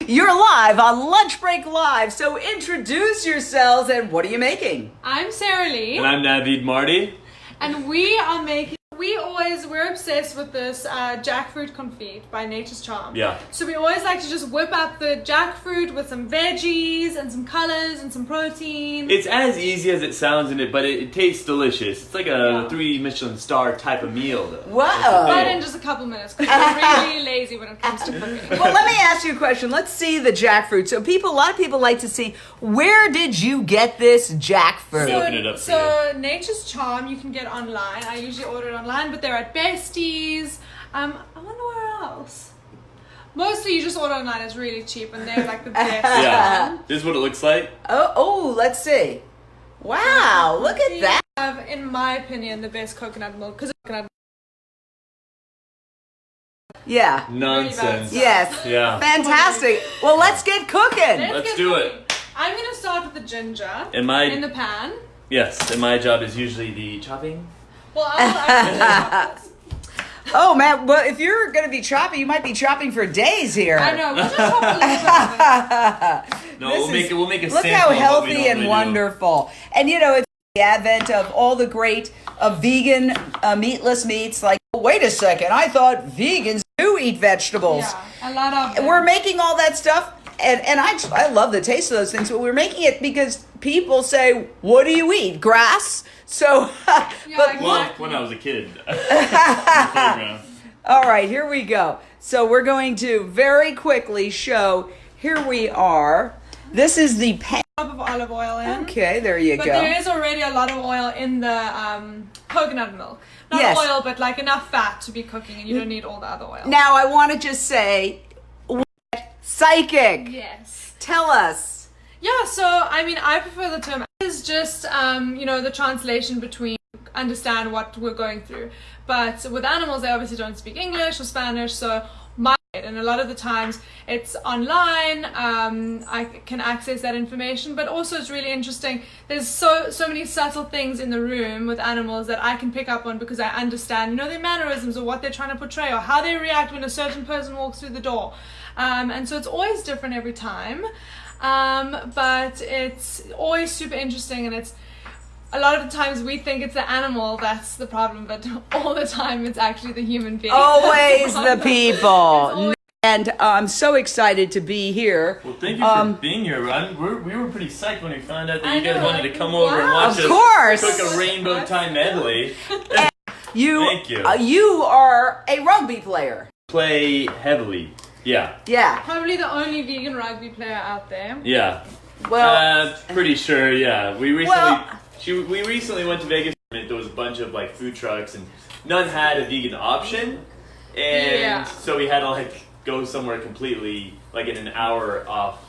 You're live on Lunch Break Live, so introduce yourselves and what are you making? I'm Sarah Lee. And I'm Naveed Marty. And we're obsessed with this Jackfruit Confit by Nature's Charm. Yeah. So we always like to just whip up the jackfruit with some veggies and some colors and some protein. It's as easy as it sounds in it, but it tastes delicious. It's like a 3 Michelin star type of meal, though. Wow. But in just a couple minutes, because we're really lazy when it comes to cooking. Well, let me ask you a question. Let's see the jackfruit. So a lot of people like to see, where did you get this jackfruit? Open it up for So Nature's Charm you can get online. I usually order it online, but they're at Besties. I wonder where else. Mostly you just order online. It's really cheap, and they're like the best. Yeah. This is what it looks like. Oh, let's see. Wow, look at that. Have, in my opinion, the best coconut milk because coconut. Yeah. Nonsense. Yes. Yeah. Fantastic. Well, let's get cooking. Let's get do cooking. it. I'm gonna start with the ginger In the pan. Yes, and my job is usually the chopping. Well, I'll this. Oh, man. Well, if you're going to be chopping, you might be chopping for days here. I know. We'll just chop a little bit of it. No, we'll make a Look sample how of what we healthy normally and do. wonderful. And it's the advent of all the great vegan meatless meats. Like, wait a second, I thought vegans do eat vegetables. Yeah, a lot of them. We're making all that stuff, and I love the taste of those things, but we're making it because people say, what do you eat? Grass? So, Well, when I was a kid. On the playground. all right, here we go. So we're going to very quickly show, here we are. This is the pan. Drop of olive oil in. Okay, there you But go. there is already a lot of oil in the coconut milk. Not Yes. oil, but like enough fat to be cooking, and you don't need all the other oil. Now, I want to just say, psychic. Yes. Tell us. Yeah, so I mean, I prefer the term. It's just the translation between understand what we're going through. But with animals, they obviously don't speak English or Spanish, so and a lot of the times it's online. I can access that information, but also it's really interesting. There's so many subtle things in the room with animals that I can pick up on because I understand, their mannerisms or what they're trying to portray or how they react when a certain person walks through the door. And so it's always different every time. But it's always super interesting, and it's a lot of the times we think it's the animal that's the problem, but all the time it's actually the human being. Always the people. And I'm so excited to be here. Well, thank you for being here. We were pretty psyched when we found out that you guys wanted to come wow. over and watch Of us course. cook a rainbow time medley. Thank you. You are a rugby player. Play heavily. Yeah. Yeah. Probably the only vegan rugby player out there. Yeah. Well, pretty sure. Yeah. We recently went to Vegas. There was a bunch of like food trucks, and none had a vegan option, and so we had to go somewhere completely in an hour off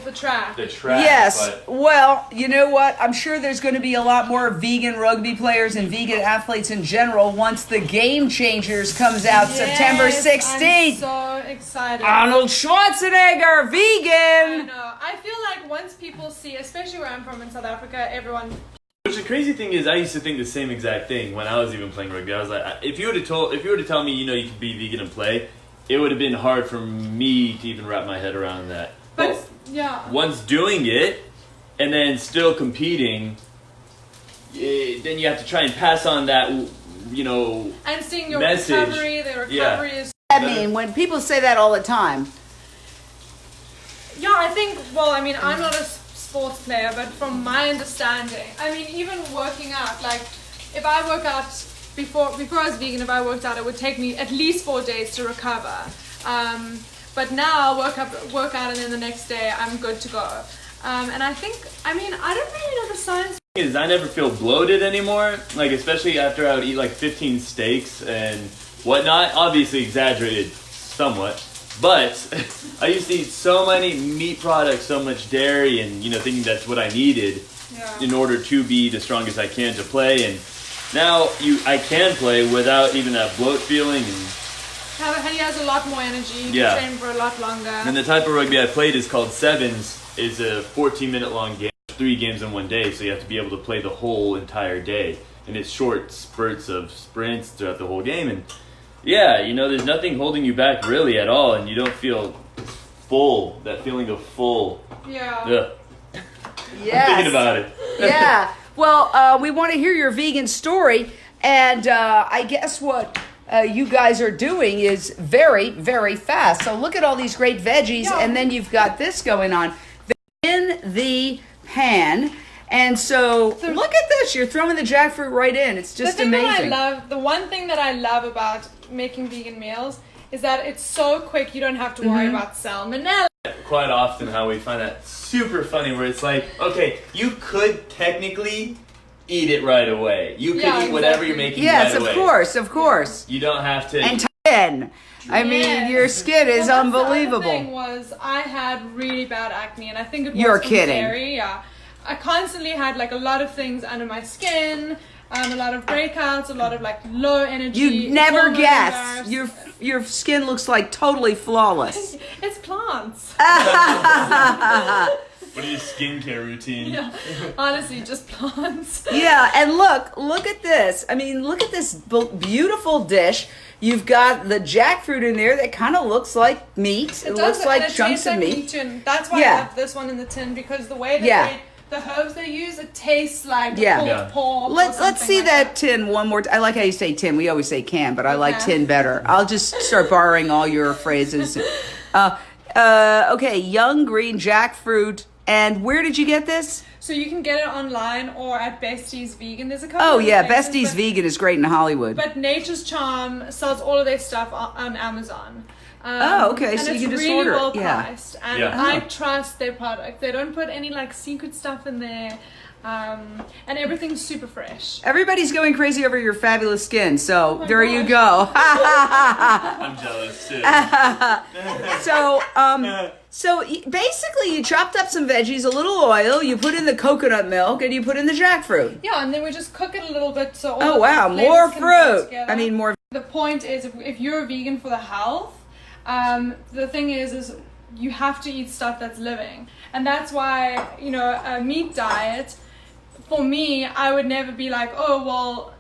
the track. yes. But Well, you know what? I'm sure there's going to be a lot more vegan rugby players and vegan athletes in general once the Game Changers comes out September 16th. I'm so excited. Arnold Schwarzenegger, I vegan. know. I feel like once people see, especially where I'm from in South Africa, everyone. which the crazy thing is, I used to think the same exact thing when I was even playing rugby. I was like, if you were to tell me, you could be vegan and play, it would have been hard for me to even wrap my head around that. But yeah. Once doing it and then still competing, then you have to try and pass on that, And seeing your message. recovery, the recovery is. I mean, when people say that all the time. Yeah, I think. Well, I mean, I'm not a sports player, but from my understanding, I mean, even working out, if I work out before I was vegan, if I worked out, it would take me at least 4 days to recover. But now work out, and then the next day I'm good to go. And I think, I don't really know the science. is I never feel bloated anymore, especially after I would eat 15 steaks and whatnot, obviously exaggerated somewhat, but I used to eat so many meat products, so much dairy, and thinking that's what I needed in order to be the strongest I can to play, and now I can play without even that bloat feeling, and He has a lot more energy. He Yeah. can train for a lot longer. and the type of rugby I played is called sevens. It's a 14-minute long game, 3 games in one day, so you have to be able to play the whole entire day, and it's short spurts of sprints throughout the whole game, and there's nothing holding you back really at all, and you don't feel full. That feeling of full. Yeah. Ugh. Yes. I'm thinking about it. Yeah. Well, we want to hear your vegan story, and I guess what you guys are doing is very, very fast. So look at all these great veggies, and then you've got this going on in the pan. And so look at this. You're throwing the jackfruit right in. It's just amazing. The one thing that I love about making vegan meals is that it's so quick. You don't have to worry about salmonella. Quite often how we find that super funny where it's like, okay, you could technically eat it right away. You could eat whatever you're making right away. Yes, of course. You don't have to. And I mean, your skin is unbelievable. The thing was, I had really bad acne, and I think it was You're from kidding. dairy. Yeah, I constantly had like a lot of things under my skin, a lot of breakouts, a lot of like low energy. You'd never hormone guess. bursts. Your skin looks like totally flawless. It's plants. What is your skincare routine? Yeah, honestly, just plants. Yeah, and look at this. I mean, look at this beautiful dish. You've got the jackfruit in there that kind of looks like meat. It looks like chunks of meat. Too, and that's why I have this one in the tin, because the way that the herbs they use, it tastes like pulled pork. Let's see like that tin one more time. I like how you say tin. We always say can, but I like tin better. I'll just start borrowing all your phrases. Okay, young green jackfruit. And where did you get this? So you can get it online or at Bestie's Vegan. There's a couple. Oh of yeah, places, Bestie's Vegan is great in Hollywood. But Nature's Charm sells all of their stuff on Amazon. Okay, so you can just order. And it's really well priced, and Yeah. I trust their product. They don't put any like secret stuff in there, and everything's super fresh. Everybody's going crazy over your fabulous skin, so there you go. I'm jealous too. So basically, you chopped up some veggies, a little oil, you put in the coconut milk, and you put in the jackfruit. Yeah, and then we just cook it a little bit so all Oh the wow, flavors more can go fruit. together. I mean, more. The point is, if you're a vegan for the health, the thing is you have to eat stuff that's living, and that's why a meat diet. For me, I would never be like, oh well,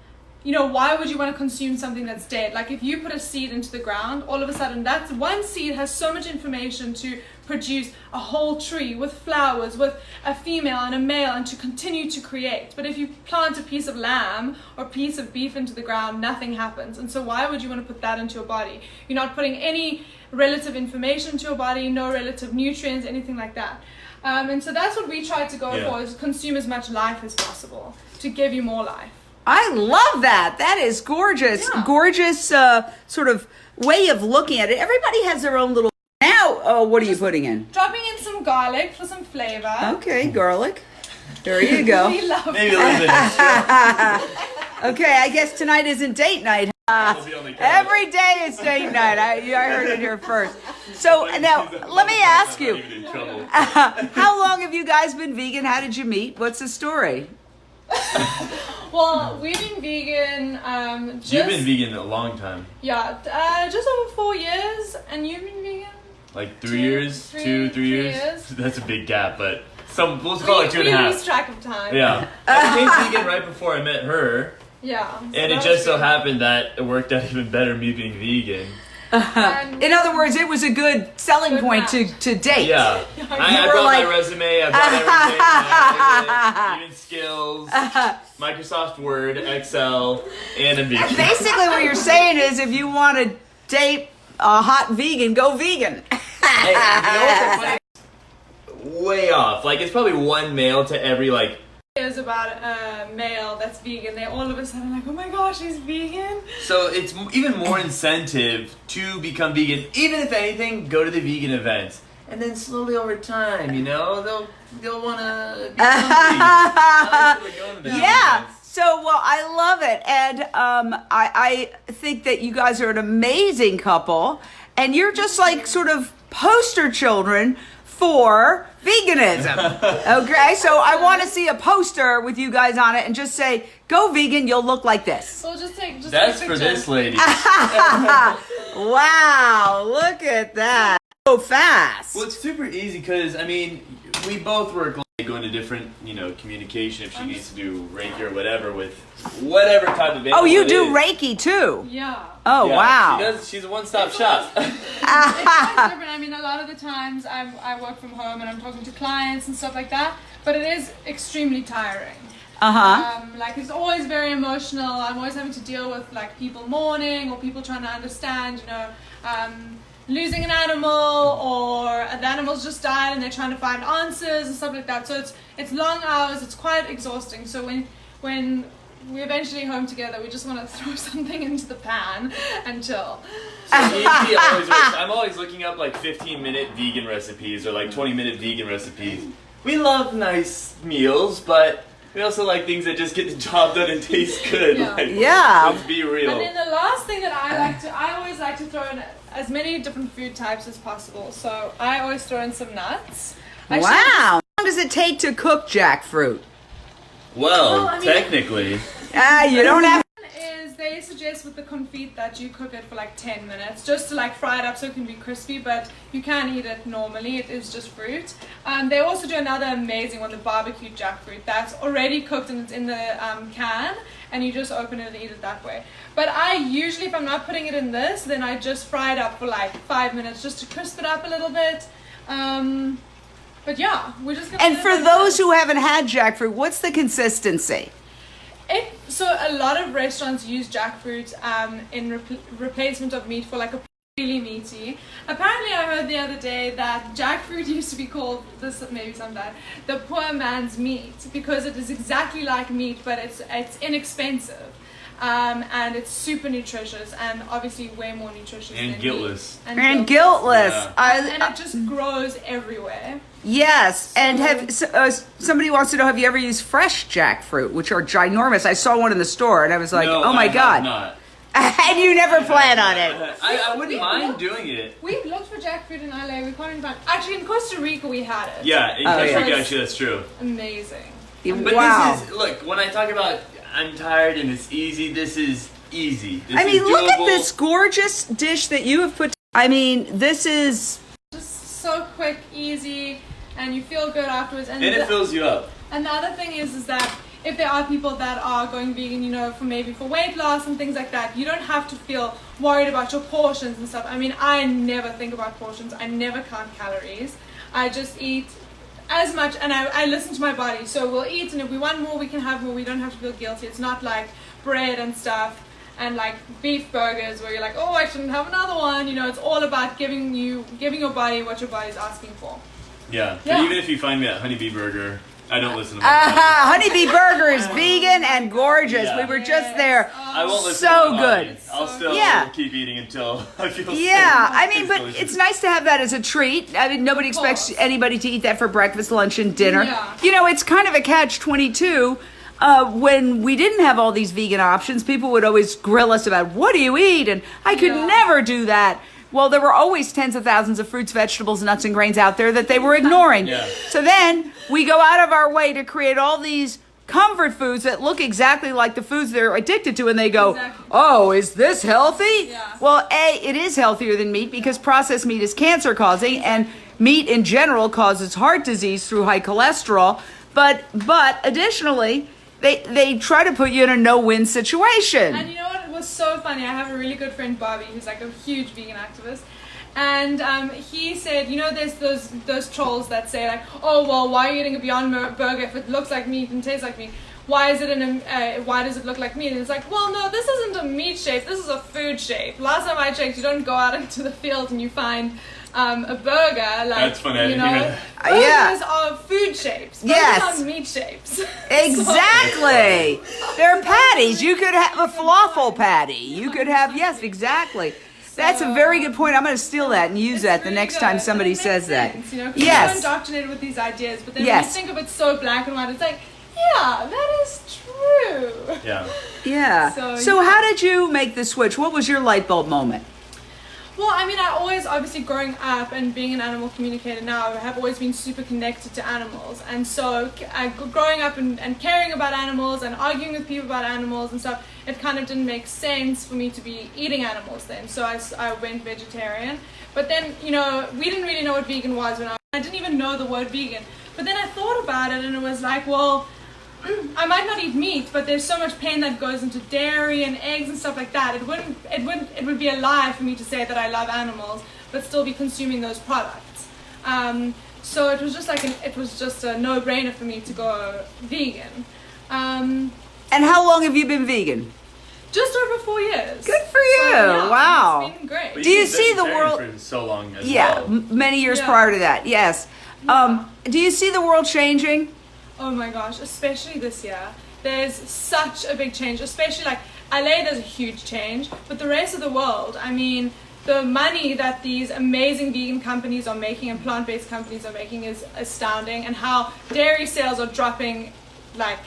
why would you want to consume something that's dead? Like if you put a seed into the ground, all of a sudden that one seed has so much information to produce a whole tree with flowers, with a female and a male, and to continue to create. But if you plant a piece of lamb or a piece of beef into the ground, nothing happens. And so why would you want to put that into your body? You're not putting any relative information to your body, no relative nutrients, anything like that. And so that's what we try to go for, is consume as much life as possible to give you more life. I love that. That is gorgeous. Yeah. Gorgeous sort of way of looking at it. Everybody has their own little. Now, what are you putting in? Dropping in some garlic for some flavor. Okay, garlic. There you go. We love Maybe a little bit extra. Okay, I guess tonight isn't date night. We'll be on the couch. Every day is date night. I heard it here first. So now, let me ask you, I'm not even in trouble. how long have you guys been vegan? How did you meet? What's the story? Well, we've been vegan. You've been vegan a long time. Yeah, just over 4 years, and you've been vegan. Like 3 years? 3 years? That's a big gap, but we'll call it 2.5. We lose track of time. Yeah. I became vegan right before I met her. Yeah. And it just so happened that it worked out even better me being vegan. In other words, it was a good selling point to date. Yeah. I were brought like- my resume, I brought everything, even skills, Microsoft Word, Excel, and a vegan. Basically, what you're saying is, if you want to date a hot vegan, go vegan. Hey, you know what's funny? Way off. Like, it's probably one male to every, like... It's about a male that's vegan. They're all of a sudden like, oh my gosh, he's vegan. So it's even more incentive to become vegan. Even if anything, go to the vegan events. And then slowly over time, they'll want to become vegan. Yeah. So, well, I love it. And I think that you guys are an amazing couple. And you're just like sort of poster children for veganism. Okay, so I want to see a poster with you guys on it and just say, go vegan, you'll look like this. We'll just take That's a for picture. this lady. Wow, look at that. So fast. Well, it's super easy because, I mean, we both work go into different, communication if she needs to do Reiki or whatever with whatever type of animal. Oh, you it do is. Reiki too? Yeah. Oh, Yeah, wow. She's a one-stop shop. It's different. I mean, a lot of the times I work from home and I'm talking to clients and stuff like that, but it is extremely tiring. Like it's always very emotional. I'm always having to deal with like people mourning or people trying to understand, losing an animal or the animal's just died and they're trying to find answers and stuff like that. So it's long hours. It's quite exhausting. So when we're eventually home together, we just want to throw something into the pan and chill. So easy always works. I'm always looking up like 15-minute vegan recipes or like 20-minute vegan recipes. We love nice meals, but we also like things that just get the job done and taste good. Yeah. Like, Yeah. Let's be real. And then the last thing that I always like to throw in as many different food types as possible. So I always throw in some nuts. Wow. How long does it take to cook jackfruit? Well, I mean- technically. You don't have. Is they suggest with the confit that you cook it for like 10 minutes just to like fry it up so it can be crispy, but you can eat it normally. It is just fruit. They also do another amazing one, the barbecued jackfruit, that's already cooked and it's in the can, and you just open it and eat it that way. But I usually, if I'm not putting it in this, then I just fry it up for like 5 minutes just to crisp it up a little bit. But yeah, we're just gonna. And for those who haven't had jackfruit, what's the consistency? So a lot of restaurants use jackfruit in replacement of meat for like a really meaty. Apparently, I heard the other day that jackfruit used to be called this, maybe sometime, the poor man's meat because it is exactly like meat, but it's inexpensive. And it's super nutritious and obviously way more nutritious And than guiltless. meat. And guiltless. Yeah. And it just grows everywhere. Yes, and somebody wants to know, have you ever used fresh jackfruit, which are ginormous? I saw one in the store, and I was like, No, oh my I God. have not. And you never plan on it. I wouldn't mind doing it. We've looked for jackfruit in LA. We can't even find. Actually, in Costa Rica we had it. Yeah, in Oh, Costa yeah. Rica, actually, that's true. Amazing. But Wow. this is, look, when I talk about I'm tired and it's easy, this is easy. This I mean, is look at doable. this gorgeous dish that you have put. I mean, this is. Just so quick, easy, and you feel good afterwards. And it fills you up. And the other thing is that if there are people that are going vegan, for weight loss and things like that, you don't have to feel worried about your portions and stuff. I mean, I never think about portions. I never count calories. I just eat as much, and I listen to my body. So we'll eat, and if we want more, we can have more. We don't have to feel guilty. It's not like bread and stuff and like beef burgers where you're like, oh, I shouldn't have another one. It's all about giving your body what your body's asking for. Yeah. Yeah. But even if you find me that honeybee burger, I don't listen to my body. Honeybee Burger is vegan and gorgeous. Yeah. We were just there. I won't listen So to my good. body. I'll still Yeah. keep eating until I feel Yeah, sick. I mean, but delicious. it's nice to have that as a treat. I mean, nobody Of expects course. anybody to eat that for breakfast, lunch, and dinner. Yeah. It's kind of a catch-22. When we didn't have all these vegan options, people would always grill us about, what do you eat? And I could Yeah. never do that. Well, there were always tens of thousands of fruits, vegetables, nuts, and grains out there that they were ignoring. Yeah. So then we go out of our way to create all these comfort foods that look exactly like the foods they're addicted to, and they go, Exactly. oh, is this healthy? Yeah. Well, it is healthier than meat because processed meat is cancer causing, and meat in general causes heart disease through high cholesterol. But additionally, they try to put you in a no-win situation. And you know what? It was so funny. I have a really good friend, Bobby, who's like a huge vegan activist. And he said, there's those trolls that say like, oh, well, why are you eating a Beyond Burger if it looks like meat and tastes like meat? Why is it why does it look like meat? And it's like, well, no, this isn't a meat shape. This is a food shape. Last time I checked, you don't go out into the field and you find a burger. Like, That's funny, I didn't hear that. burgers are food shapes. Burgers Yes. are meat shapes. Exactly. They're patties. You could have a falafel patty. You could have, yes, exactly. That's a very good point. I'm going to steal that and use that the really next good. time somebody It makes says that. sense, 'cause Yes. We're indoctrinated with these ideas, but then Yes. when you think of it so black and white, it's like, yeah, that is true. Yeah. Yeah. So yeah. how did you make the switch? What was your light bulb moment? Well, I mean, I always, obviously growing up and being an animal communicator now, I have always been super connected to animals. And so growing up and caring about animals and arguing with people about animals and stuff, it kind of didn't make sense for me to be eating animals then. So I went vegetarian. But then, we didn't really know what vegan was when I didn't even know the word vegan. But then I thought about it and it was like, well, I might not eat meat, but there's so much pain that goes into dairy and eggs and stuff like that. It would be a lie for me to say that I love animals, but still be consuming those products. So it was just a no-brainer for me to go vegan. And how long have you been vegan? Just over 4 years. Good for you! Yeah, Wow. It's been great. But Do you you've been see the vegetarian world- for so long as Yeah, well. many years Yeah. prior to that. Yes. Do you see the world changing? Oh my gosh, especially this year. There's such a big change, especially like LA, there's a huge change, but the rest of the world, I mean, the money that these amazing vegan companies are making and plant-based companies are making is astounding, and how dairy sales are dropping like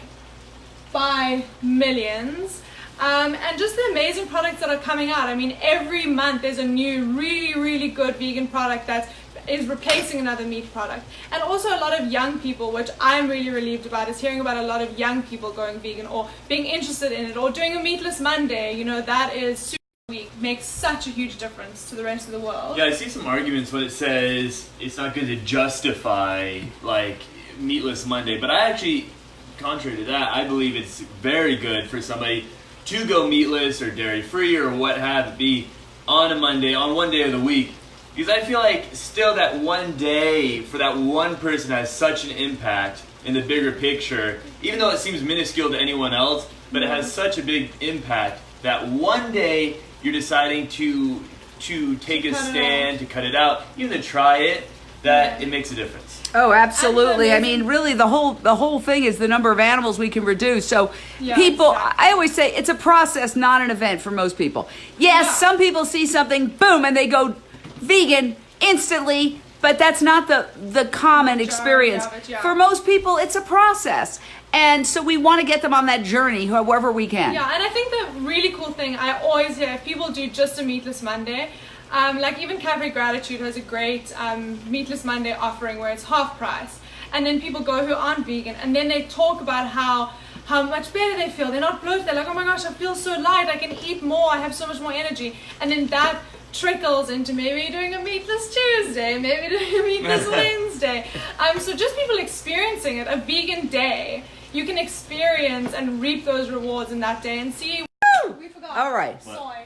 by millions. And just the amazing products that are coming out. I mean, every month there's a new really, really good vegan product that is replacing another meat product. And also a lot of young people, which I'm really relieved about, is hearing about a lot of young people going vegan or being interested in it or doing a meatless Monday. You know, that is super sweet. Makes such a huge difference to the rest of the world. Yeah, I see some arguments when it says it's not good to justify like meatless Monday, but I actually, contrary to that, I believe it's very good for somebody to go meatless or dairy free or what have it be on a Monday, on one day of the week. Because I feel like still that one day for that one person has such an impact in the bigger picture, even though it seems minuscule to anyone else, but it has such a big impact that one day you're deciding to take a stand, to cut it out, even to try it, that it makes a difference. Oh, absolutely. I mean, really, the whole thing is the number of animals we can reduce. So Yeah, people, exactly. I always say it's a process, not an event for most people. Yes, Yeah. some people see something, boom, and they go vegan instantly, but that's not the common experience. of it, yeah. For most people, it's a process. And so we want to get them on that journey however we can. Yeah, and I think the really cool thing I always hear, if people do just a meatless Monday, like even Cafe Gratitude has a great meatless Monday offering where it's half price. And then people go who aren't vegan, and then they talk about how much better they feel. They're not bloated. They're like, oh my gosh, I feel so light. I can eat more. I have so much more energy. And then that trickles into maybe doing a meatless Tuesday, maybe doing a meatless Wednesday. So just people experiencing it, a vegan day, you can experience and reap those rewards in that day and see. We forgot. All right. Soy.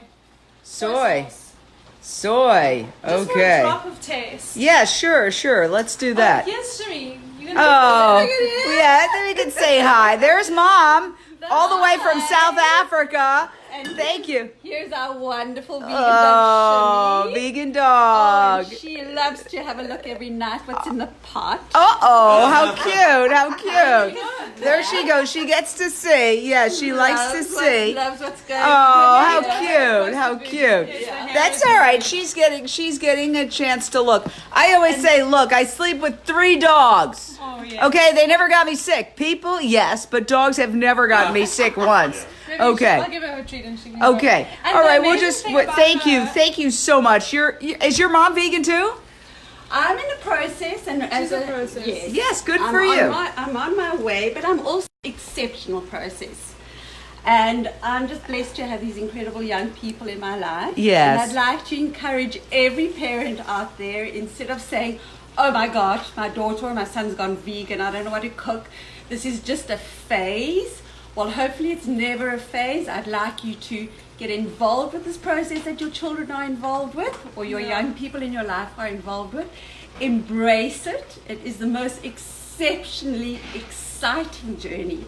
Soy. sauce. Soy. Just for a Okay. drop of taste. Yeah, sure. Let's do that. Yes, Jimmy. You can Oh, look at it. yeah, then we can say hi. There's Mom, all the way from South Africa. And Thank you. here's our wonderful vegan Oh, dog, Shimmy. vegan dog. Oh, she loves to have a look every night what's in the pot. Uh-oh, how cute, how cute. There she goes. She gets to see. Yeah, she likes to see. Loves what's going Oh, on. how cute, how cute. That's all right. She's getting a chance to look. I always say, look, I sleep with 3 dogs. Oh, yeah. Okay, they never got me sick. People, yes, but dogs have never gotten me sick once. Maybe Okay. I'll give her a treat and she can Okay. go. And All the right. We'll amazing just thing about thank you. her- Thank you so much. Is your mom vegan too? I'm in the process, and as a process. Yes, Yes, good I'm for on you. I'm on my way, but I'm also exceptional process. And I'm just blessed to have these incredible young people in my life. Yes. And I'd like to encourage every parent out there, instead of saying, oh my gosh, my daughter or my son's gone vegan, I don't know what to cook, this is just a phase. Well, hopefully it's never a phase. I'd like you to get involved with this process that your children are involved with, or your young people in your life are involved with. Embrace it. It is the most exceptionally exciting journey.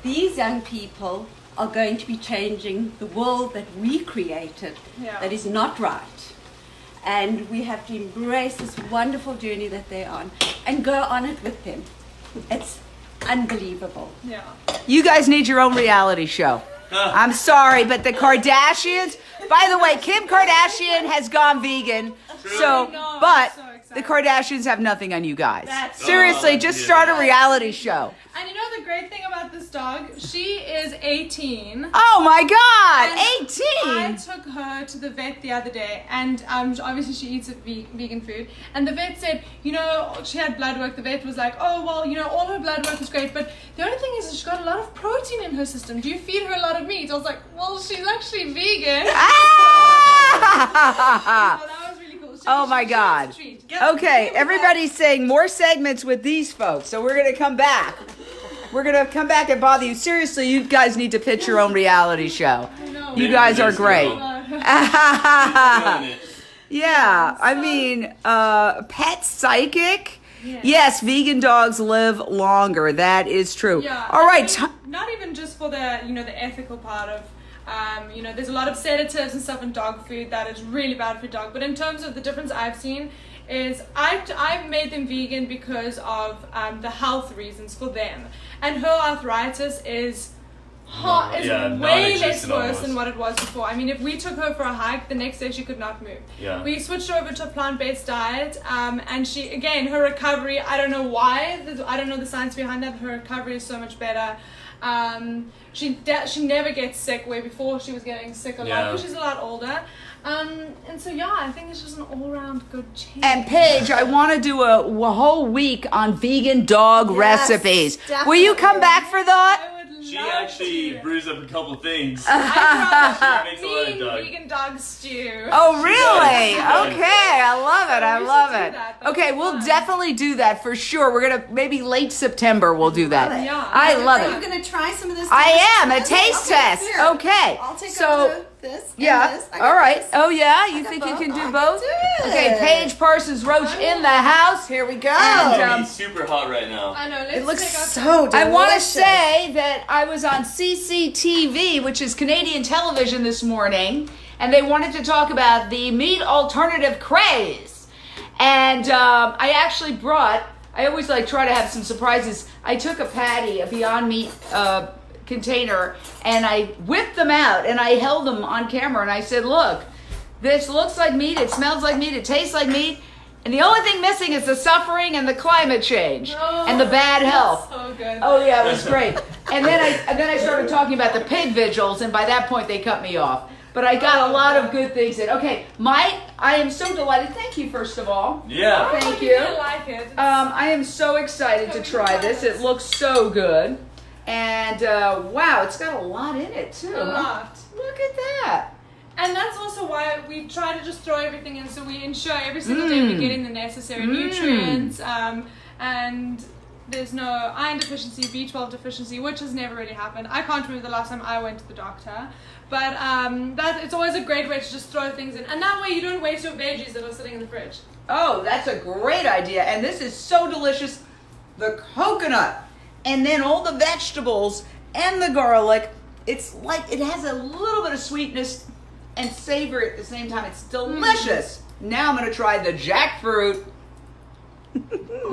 These young people are going to be changing the world that we created that is not right. And we have to embrace this wonderful journey that they're on and go on it with them. It's unbelievable. Yeah. You guys need your own reality show. I'm sorry, but the Kardashians. By the way, Kim Kardashian has gone vegan. So, know, but I'm so excited. the Kardashians have nothing on you guys. That's- Seriously, just start a reality show. And you know the great thing about this dog? She is 18. Oh my God, And I 18. took her to the vet the other day, and obviously she eats vegan food. And the vet said, you know, she had blood work. The vet was like, oh, well, you know, all her blood work is great, but the only thing is she's got a lot of protein in her system. Do you feed her a lot of meat? I was like, well, she's actually vegan. Ah! So that was really cool. Oh my God. Okay, everybody's saying more segments with these folks, so we're gonna come back. We're gonna come back and bother you. Seriously, you guys need to pitch your own reality show. You guys are great. Yeah, I mean, pet psychic. Yes, vegan dogs live longer. That is true. Yeah. All right. Not even just for the the ethical part of there's a lot of sedatives and stuff in dog food that is really bad for dog. But in terms of the difference I've seen is I've made them vegan because of the health reasons for them, and her arthritis is way less worse than what it was before. I mean, if we took her for a hike, the next day she could not move. Yeah. We switched her over to a plant-based diet, and she, again, her recovery, I don't know why, I don't know the science behind that, her recovery is so much better. She never gets sick, where before she was getting sick a lot, because she's a lot older. And so, I think it's just an all-round good change. And Paige, I want to do a whole week on vegan dog recipes. Definitely. Will you come back for that? She actually brews up a couple things. I She makes a lot of dog. vegan dog stew. Oh, really? Okay, I love it. I we love should do it. that. That Okay, would be we'll fun. definitely do that for sure. We're gonna maybe late September we'll do that. Yeah. I love Are you it. going to try some of this? I am a Okay, taste test. here. Okay, I'll take so. over this. And Yeah. this. I got All right. this. Oh yeah. You got think you both. can do I can both? do it. Okay. Paige Parsons Roach in the house. Here we go. And, It's super hot right now. I know, let's it looks take out so delicious. I want to say that I was on CCTV, which is Canadian television, this morning, and they wanted to talk about the meat alternative craze. And I actually brought. I always try to have some surprises. I took a patty, a Beyond Meat container, and I whipped them out and I held them on camera and I said, look, this looks like meat, it smells like meat, it tastes like meat, and the only thing missing is the suffering and the climate change and the bad health. So good. Oh yeah, it was great. And then I started talking about the pig vigils, and by that point they cut me off. But I got a lot of good things in. Okay, I am so delighted. Thank you, first of all. Yeah. Thank I you. really like it. I am so excited to try this. It looks so good. And wow, it's got a lot in it too. A lot. Look at that. And that's also why we try to just throw everything in, so we ensure every single day we're getting the necessary nutrients, and there's no iron deficiency, B12 deficiency, which has never really happened. I can't remember the last time I went to the doctor, but it's always a great way to just throw things in, and that way you don't waste your veggies that are sitting in the fridge. Oh, that's a great idea. And this is so delicious. The coconut, and then all the vegetables and the garlic. It's like it has a little bit of sweetness and savor at the same time. It's delicious. Now I'm going to try the jackfruit. What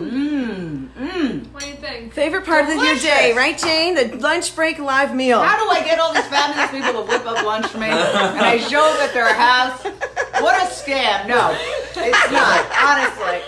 do you think? Favorite part of your Delicious. day, right, Jane? The lunch break live meal. How do I get all these fabulous people to whip up lunch for me? And I show up at their house. What a scam. No, it's not, honestly.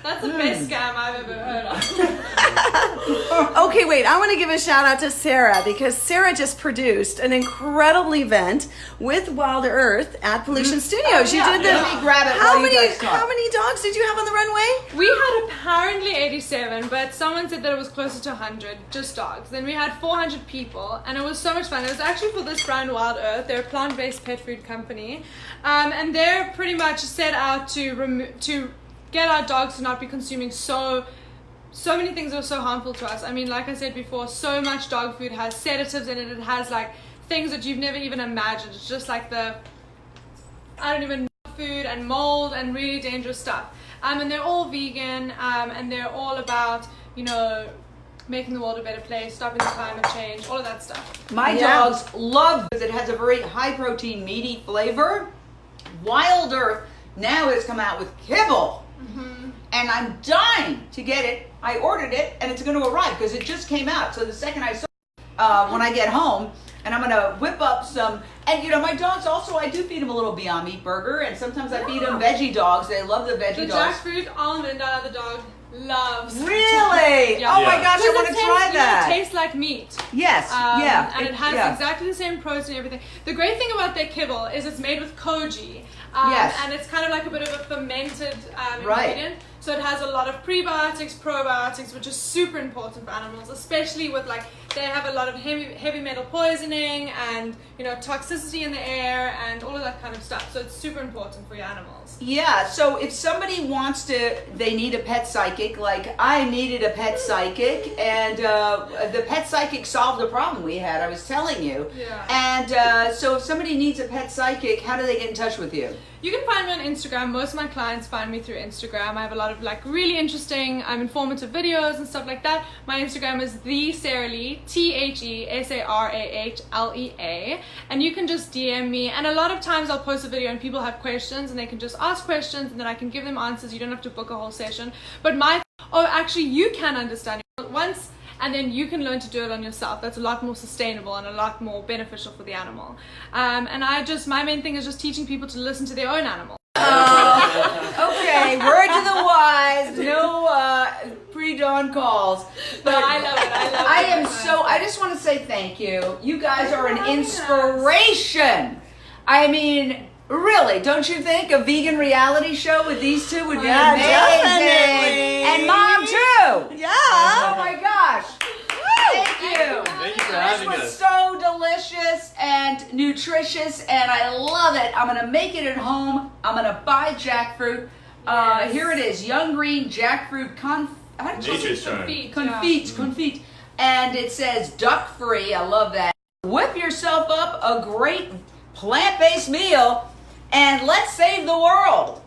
That's the best scam I've ever heard of. Okay, wait. I want to give a shout out to Sarah, because Sarah just produced an incredible event with Wild Earth at Pollution Studios. You did the. Let me grab it How while many? you guys talk. How many dogs did you have on the runway? We had apparently 87, but someone said that it was closer to 100, just dogs. Then we had 400 people, and it was so much fun. It was actually for this brand, Wild Earth. They're a plant-based pet food company, and they're pretty much set out to get our dogs to not be consuming so many things that are so harmful to us. I mean, like I said before, so much dog food has sedatives in it. It has things that you've never even imagined. It's just like food and mold and really dangerous stuff. And they're all vegan, and they're all about, making the world a better place, stopping the climate change, all of that stuff. My dogs love it. It has a very high protein, meaty flavor. Wild Earth now has come out with kibble. And I'm dying to get it. I ordered it, and it's going to arrive because it just came out. So the second I saw it, when I get home, and I'm going to whip up some. And my dogs also, I do feed them a little Beyond Meat burger, and sometimes I feed them veggie dogs. They love the veggie The dogs. jackfruit almond the dog loves. Really? Yeah. Oh my gosh, I want to try that. It tastes like meat. Yes. Yeah. And it has exactly the same protein and everything. The great thing about their kibble is it's made with koji. Yes. And it's kind of like a bit of a fermented Right. ingredient. So it has a lot of prebiotics, probiotics, which is super important for animals, especially with like they have a lot of heavy metal poisoning and toxicity in the air and all of that kind of stuff. So it's super important for your animals. Yeah, so if somebody they need a pet psychic, like I needed a pet psychic, and the pet psychic solved the problem we had, I was telling you. Yeah. And so if somebody needs a pet psychic, how do they get in touch with you? You can find me on Instagram. Most of my clients find me through Instagram. I have a lot of like really interesting, informative videos and stuff like that. My Instagram is TheSarahLea, TheSarahLea, and you can just DM me. And a lot of times I'll post a video and people have questions and they can just ask questions and then I can give them answers. You don't have to book a whole session. But actually you can understand it once. And then you can learn to do it on yourself. That's a lot more sustainable and a lot more beneficial for the animal. And my main thing is just teaching people to listen to their own animal. Okay, word to the wise, no pre-dawn calls. But I love it. I just want to say thank you. You guys are an inspiration. I mean, really, don't you think a vegan reality show with these two would be amazing? Definitely. And Mom too. Yeah. Oh my gosh. Thank you. Thank you for having This was us. so delicious and nutritious, and I love it. I'm gonna make it at home. I'm gonna buy jackfruit. Yes. Here it is, young green jackfruit Nature's charm. confit, and it says duck free. I love that. Whip yourself up a great plant-based meal, and let's save the world.